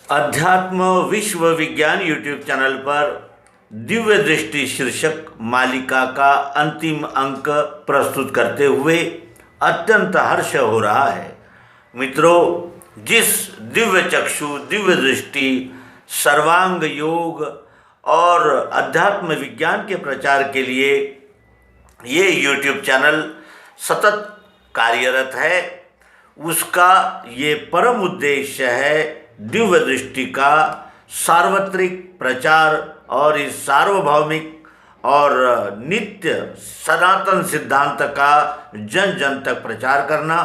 अध्यात्म विश्व विज्ञान यूट्यूब चैनल पर दिव्य दृष्टि शीर्षक मालिका का अंतिम अंक प्रस्तुत करते हुए अत्यंत हर्ष हो रहा है। मित्रों, जिस दिव्य चक्षु, दिव्य दृष्टि, सर्वांग योग और अध्यात्म विज्ञान के प्रचार के लिए ये यूट्यूब चैनल सतत कार्यरत है, उसका ये परम उद्देश्य है दिव्य दृष्टि का सार्वत्रिक प्रचार और इस सार्वभौमिक और नित्य सनातन सिद्धांत का जन जन तक प्रचार करना।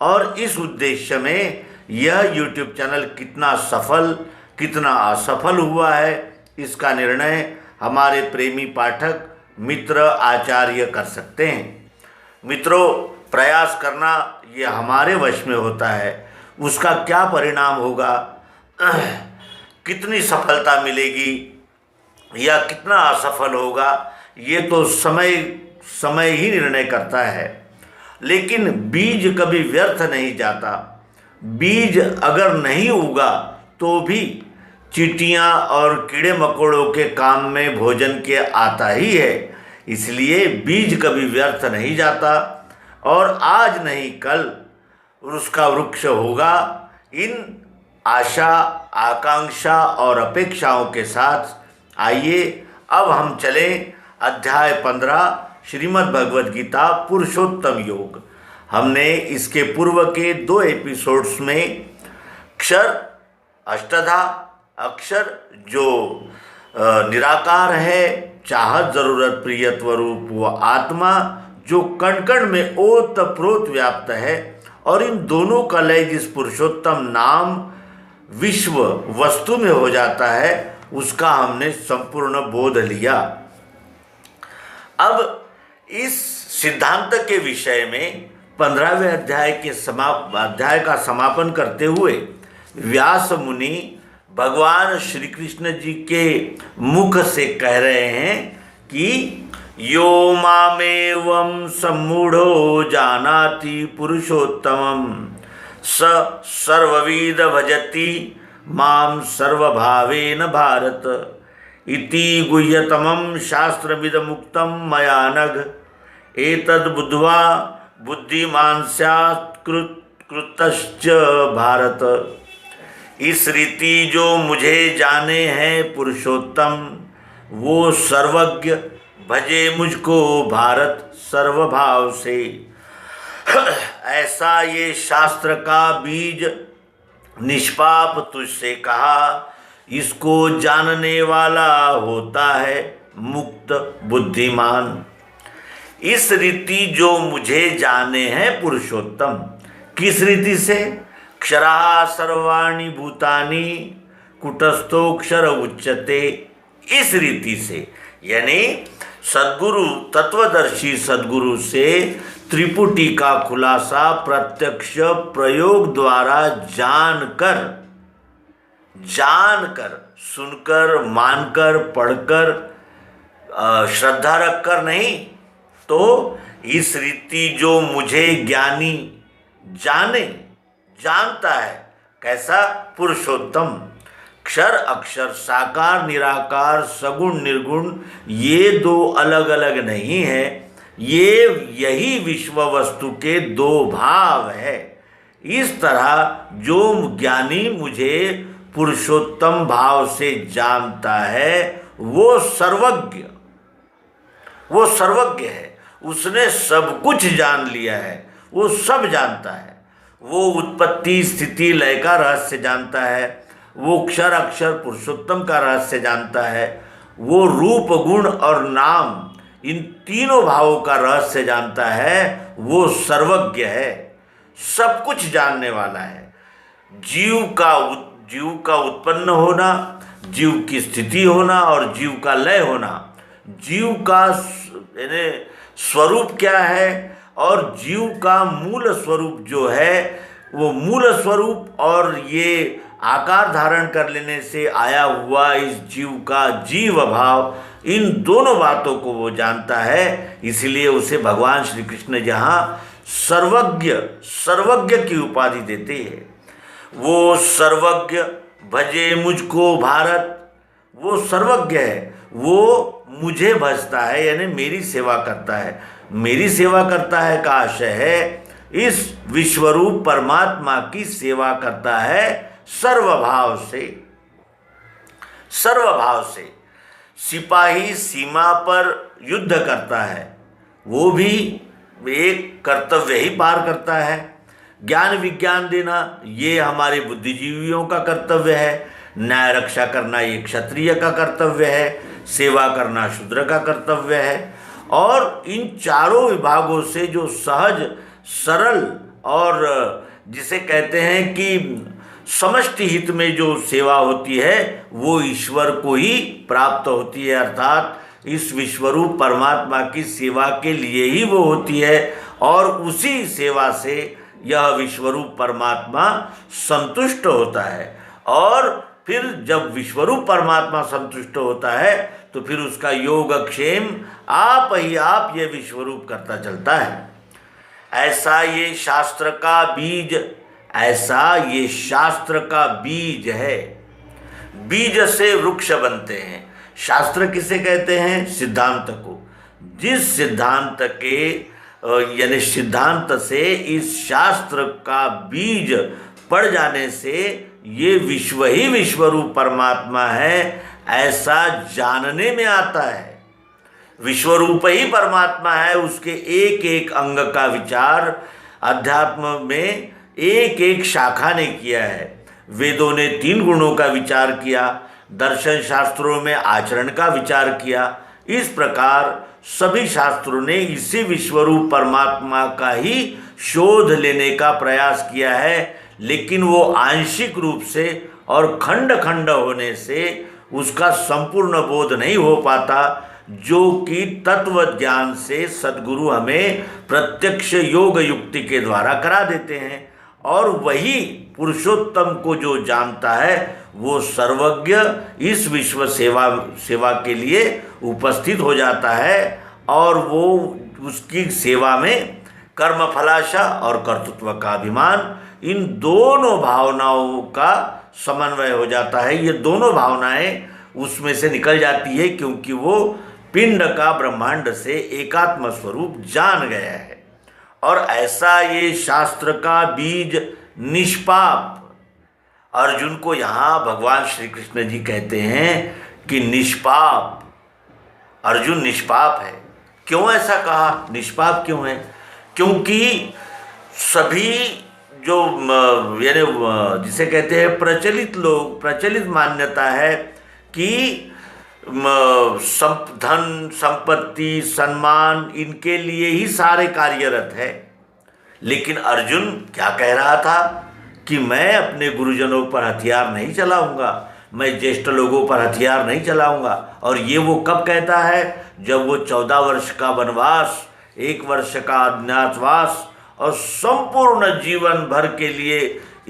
और इस उद्देश्य में यह यूट्यूब चैनल कितना सफल कितना असफल हुआ है, इसका निर्णय हमारे प्रेमी पाठक मित्र आचार्य कर सकते हैं। मित्रों, प्रयास करना ये हमारे वश में होता है, उसका क्या परिणाम होगा, कितनी सफलता मिलेगी या कितना असफल होगा, ये तो समय ही निर्णय करता है। लेकिन बीज कभी व्यर्थ नहीं जाता। बीज अगर नहीं उगा तो भी चींटियाँ और कीड़े मकोड़ों के काम में भोजन के आता ही है। इसलिए बीज कभी व्यर्थ नहीं जाता और आज नहीं कल उसका वृक्ष होगा। इन आशा, आकांक्षा और अपेक्षाओं के साथ आइए अब हम चलें अध्याय 15 श्रीमद् भगवद गीता पुरुषोत्तम योग। हमने इसके पूर्व के 2 एपिसोड्स में क्षर, अष्टधा अक्षर जो निराकार है, चाहत जरूरत प्रियत्व रूप वो आत्मा जो कण कण में ओत प्रोत व्याप्त है, और इन दोनों का लय जिस पुरुषोत्तम नाम विश्व वस्तु में हो जाता है, उसका हमने संपूर्ण बोध लिया। अब इस सिद्धांत के विषय में 15वें अध्याय का समापन करते हुए व्यास मुनि भगवान श्री कृष्ण जी के मुख से कह रहे हैं कि यो मामेवं सम्मूढ़ो जानाति पुरुषोत्तमं स सर्वविद भजति मां सर्वभावेन भारत इति गुह्यतमं शास्त्रविदमुक्तं मया नघ एतद् बुद्ध्वा बुद्धिमान् स्यात् कृतश्च भारत। इस रीति जो मुझे जाने हैं पुरुषोत्तम, वो सर्वज्ञ भजे मुझको भारत सर्वभाव से। ऐसा ये शास्त्र का बीज निष्पाप तुझसे कहा, इसको जानने वाला होता है मुक्त बुद्धिमान। इस रीति जो मुझे जाने हैं पुरुषोत्तम, किस रीति से? क्षरा सर्वाणि भूतानि कुटस्थोक्षर उच्यते, इस रीति से। यानी सद्गुरु, तत्वदर्शी सद्गुरु से त्रिपुटी का खुलासा प्रत्यक्ष प्रयोग द्वारा जानकर, सुनकर, मानकर, पढ़कर, श्रद्धा रखकर नहीं, तो इस रीति जो मुझे ज्ञानी जानता है, कैसा? पुरुषोत्तम। क्षर अक्षर, साकार निराकार, सगुण निर्गुण, ये 2 अलग अलग नहीं है, यही विश्व वस्तु के 2 भाव है। इस तरह जो ज्ञानी मुझे पुरुषोत्तम भाव से जानता है, वो सर्वज्ञ है। उसने सब कुछ जान लिया है, वो सब जानता है। वो उत्पत्ति स्थिति लय का रहस्य जानता है, वो क्षर अक्षर पुरुषोत्तम का रहस्य जानता है, वो रूप गुण और नाम इन तीनों भावों का रहस्य जानता है। वो सर्वज्ञ है, सब कुछ जानने वाला है। जीव का उत्पन्न होना, जीव की स्थिति होना और जीव का लय होना, जीव का स्वरूप क्या है और जीव का मूल स्वरूप जो है, वो मूल स्वरूप और ये आकार धारण कर लेने से आया हुआ इस जीव का जीव भाव, इन दोनों बातों को वो जानता है। इसलिए उसे भगवान श्री कृष्ण जहाँ सर्वज्ञ की उपाधि देते हैं। वो सर्वज्ञ भजे मुझको भारत, वो सर्वज्ञ है, वो मुझे भजता है यानी मेरी सेवा करता है। मेरी सेवा करता है का आशय है इस विश्वरूप परमात्मा की सेवा करता है सर्वभाव से। सर्वभाव से सिपाही सीमा पर युद्ध करता है, वो भी एक कर्तव्य ही पार करता है। ज्ञान विज्ञान देना ये हमारे बुद्धिजीवियों का कर्तव्य है। न्याय रक्षा करना ये क्षत्रिय का कर्तव्य है। सेवा करना शूद्र का कर्तव्य है। और इन चारों विभागों से जो सहज सरल और जिसे कहते हैं कि समष्टि हित में जो सेवा होती है वो ईश्वर को ही प्राप्त होती है, अर्थात इस विश्वरूप परमात्मा की सेवा के लिए ही वो होती है। और उसी सेवा से यह विश्वरूप परमात्मा संतुष्ट होता है। और फिर जब विश्वरूप परमात्मा संतुष्ट होता है तो फिर उसका योगक्षेम आप ही आप ये विश्वरूप करता चलता है। ऐसा ये शास्त्र का बीज, ऐसा ये शास्त्र का बीज है। बीज से वृक्ष बनते हैं। शास्त्र किसे कहते हैं? सिद्धांत को। जिस सिद्धांत के यानी सिद्धांत से इस शास्त्र का बीज पड़ जाने से ये विश्व ही विश्वरूप परमात्मा है ऐसा जानने में आता है। विश्वरूप ही परमात्मा है, उसके एक एक अंग का विचार अध्यात्म में एक एक शाखा ने किया है। वेदों ने 3 गुणों का विचार किया, दर्शन शास्त्रों में आचरण का विचार किया। इस प्रकार सभी शास्त्रों ने इसी विश्वरूप परमात्मा का ही शोध लेने का प्रयास किया है, लेकिन वो आंशिक रूप से और खंड खंड होने से उसका संपूर्ण बोध नहीं हो पाता, जो कि तत्व ज्ञान से सद्गुरु हमें प्रत्यक्ष योग युक्ति के द्वारा करा देते हैं। और वही पुरुषोत्तम को जो जानता है वो सर्वज्ञ इस विश्व सेवा के लिए उपस्थित हो जाता है। और वो उसकी सेवा में कर्मफलाशा और कर्तृत्व का अभिमान, इन दोनों भावनाओं का समन्वय हो जाता है। ये दोनों भावनाएं उसमें से निकल जाती है, क्योंकि वो पिंड का ब्रह्मांड से एकात्म स्वरूप जान गया है। और ऐसा ये शास्त्र का बीज निष्पाप, अर्जुन को यहाँ भगवान श्री कृष्ण जी कहते हैं कि निष्पाप, अर्जुन निष्पाप है। क्यों ऐसा कहा? निष्पाप क्यों है? क्योंकि सभी जो यानी जिसे कहते हैं प्रचलित मान्यता है कि धन संपत्ति सम्मान इनके लिए ही सारे कार्यरत है। लेकिन अर्जुन क्या कह रहा था कि मैं अपने गुरुजनों पर हथियार नहीं चलाऊंगा, मैं ज्येष्ठ लोगों पर हथियार नहीं चलाऊंगा। और ये वो कब कहता है? जब वो 14 वर्ष का वनवास, 1 वर्ष का अज्ञातवास और संपूर्ण जीवन भर के लिए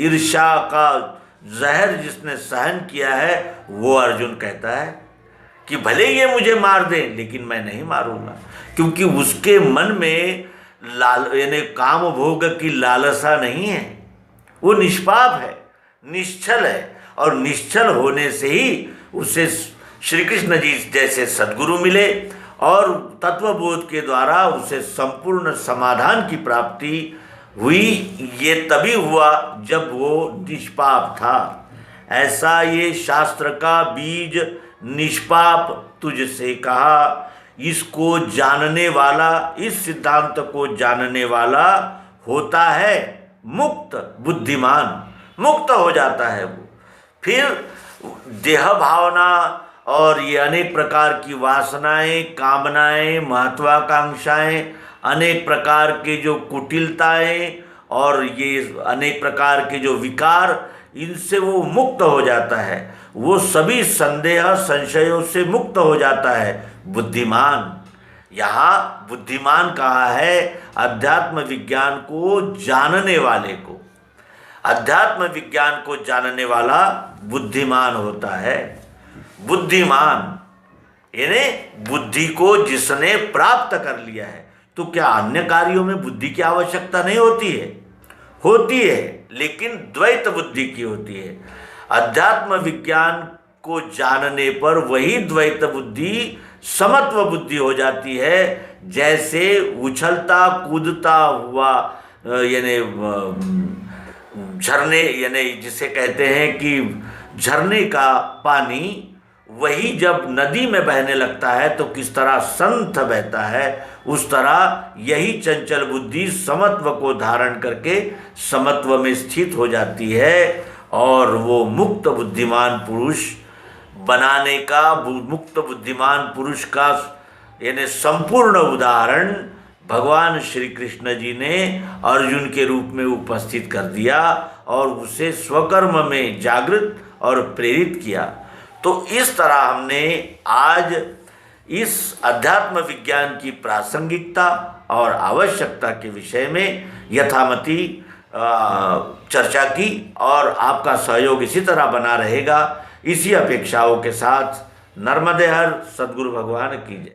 ईर्ष्या का जहर जिसने सहन किया है, वो अर्जुन कहता है कि भले ये मुझे मार दें लेकिन मैं नहीं मारूंगा। क्योंकि उसके मन में यानी काम भोग की लालसा नहीं है, वो निष्पाप है, निश्चल है। और निश्चल होने से ही उसे श्री कृष्ण जी जैसे सद्गुरु मिले और तत्वबोध के द्वारा उसे संपूर्ण समाधान की प्राप्ति हुई। ये तभी हुआ जब वो निष्पाप था। ऐसा ये शास्त्र का बीज निष्पाप तुझसे कहा, इसको जानने वाला, इस सिद्धांत को जानने वाला होता है मुक्त, बुद्धिमान, मुक्त हो जाता है वो। फिर देह भावना और ये अनेक प्रकार की वासनाएं, कामनाएं, महत्वाकांक्षाएं, अनेक प्रकार के जो कुटिलताएं और ये अनेक प्रकार के जो विकार, इनसे वो मुक्त हो जाता है। वो सभी संदेह संशयों से मुक्त हो जाता है, बुद्धिमान। यहाँ बुद्धिमान कहा है अध्यात्म विज्ञान को जानने वाले को। अध्यात्म विज्ञान को जानने वाला बुद्धिमान होता है। बुद्धिमान यानी बुद्धि को जिसने प्राप्त कर लिया है। तो क्या अन्य कार्यों में बुद्धि की आवश्यकता नहीं होती है? होती है, लेकिन द्वैत बुद्धि की होती है। अध्यात्म विज्ञान को जानने पर वही द्वैत बुद्धि समत्व बुद्धि हो जाती है। जैसे उछलता कूदता हुआ यानी झरने, यानी जिसे कहते हैं कि झरने का पानी वही जब नदी में बहने लगता है तो किस तरह संथ बहता है, उस तरह यही चंचल बुद्धि समत्व को धारण करके समत्व में स्थित हो जाती है और वो मुक्त बुद्धिमान पुरुष बनाने का, मुक्त बुद्धिमान पुरुष का यानी संपूर्ण उदाहरण भगवान श्री कृष्ण जी ने अर्जुन के रूप में उपस्थित कर दिया और उसे स्वकर्म में जागृत और प्रेरित किया। तो इस तरह हमने आज इस अध्यात्म विज्ञान की प्रासंगिकता और आवश्यकता के विषय में यथामति चर्चा की और आपका सहयोग इसी तरह बना रहेगा, इसी अपेक्षाओं के साथ नर्मदे हर सद्गुरु भगवान की जय।